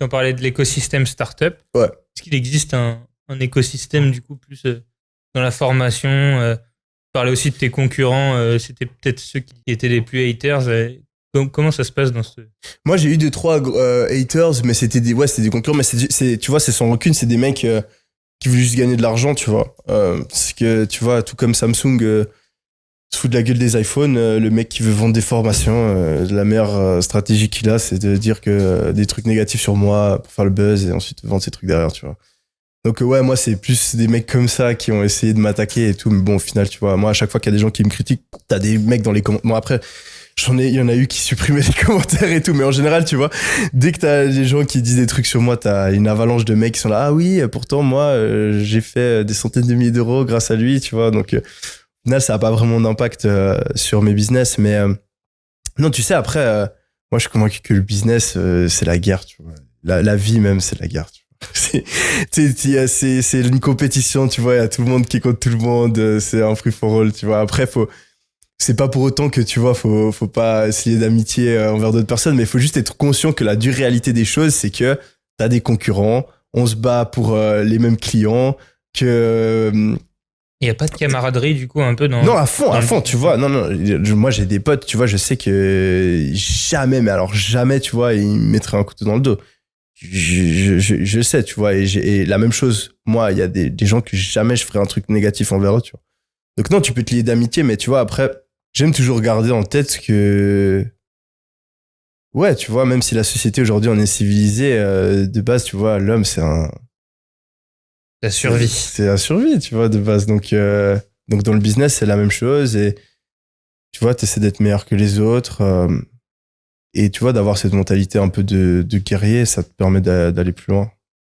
tu en parlais de l'écosystème startup. Ouais. Est-ce qu'il existe un écosystème du coup plus dans la formation tu parlais aussi de tes concurrents, c'était peut-être ceux qui étaient les plus haters. Comment ça se passe dans ce... Moi, j'ai eu 2-3 haters, mais c'était des concurrents, mais tu vois, c'est sans rancune, c'est des mecs qui voulaient juste gagner de l'argent, tu vois. Parce que, tu vois, tout comme Samsung se fout de la gueule des iPhones, le mec qui veut vendre des formations, la meilleure stratégie qu'il a, c'est de dire que des trucs négatifs sur moi pour faire le buzz et ensuite vendre ces trucs derrière, tu vois. Donc ouais, moi, c'est plus des mecs comme ça qui ont essayé de m'attaquer et tout, mais bon, au final, tu vois, moi, à chaque fois qu'il y a des gens qui me critiquent, t'as des mecs dans les commentaires. Bon, après, il y en a eu qui supprimaient les commentaires et tout, mais en général, tu vois, dès que t'as des gens qui disent des trucs sur moi, t'as une avalanche de mecs qui sont là, ah oui, pourtant, moi, j'ai fait des centaines de milliers d'euros grâce à lui, tu vois, donc, au final, ça a pas vraiment d'impact sur mes business, mais non, tu sais, après, moi, je suis convaincu que le business, c'est la guerre, tu vois. La vie même, c'est la guerre, tu vois. C'est une compétition, tu vois, il y a tout le monde qui compte tout le monde, c'est un free for all, tu vois. Après, c'est pas pour autant que, tu vois, faut pas se lier d'amitié envers d'autres personnes, mais il faut juste être conscient que la dure réalité des choses, c'est que t'as des concurrents, on se bat pour les mêmes clients, que... Il n'y a pas de camaraderie, du coup, un peu dans... Non, à fond, tu vois. Non, moi, j'ai des potes, tu vois, je sais que jamais, mais alors jamais, tu vois, ils me mettraient un couteau dans le dos. Je sais, tu vois, et la même chose, moi, il y a des gens que jamais je ferais un truc négatif envers eux, tu vois. Donc non, tu peux te lier d'amitié, mais tu vois, après, j'aime toujours garder en tête que, ouais, tu vois, même si la société aujourd'hui on est civilisé, de base, tu vois, l'homme c'est la survie. C'est la survie, tu vois, de base. Donc dans le business c'est la même chose et tu vois, t'essaies d'être meilleur que les autres et tu vois d'avoir cette mentalité un peu de guerrier, ça te permet d'aller plus loin.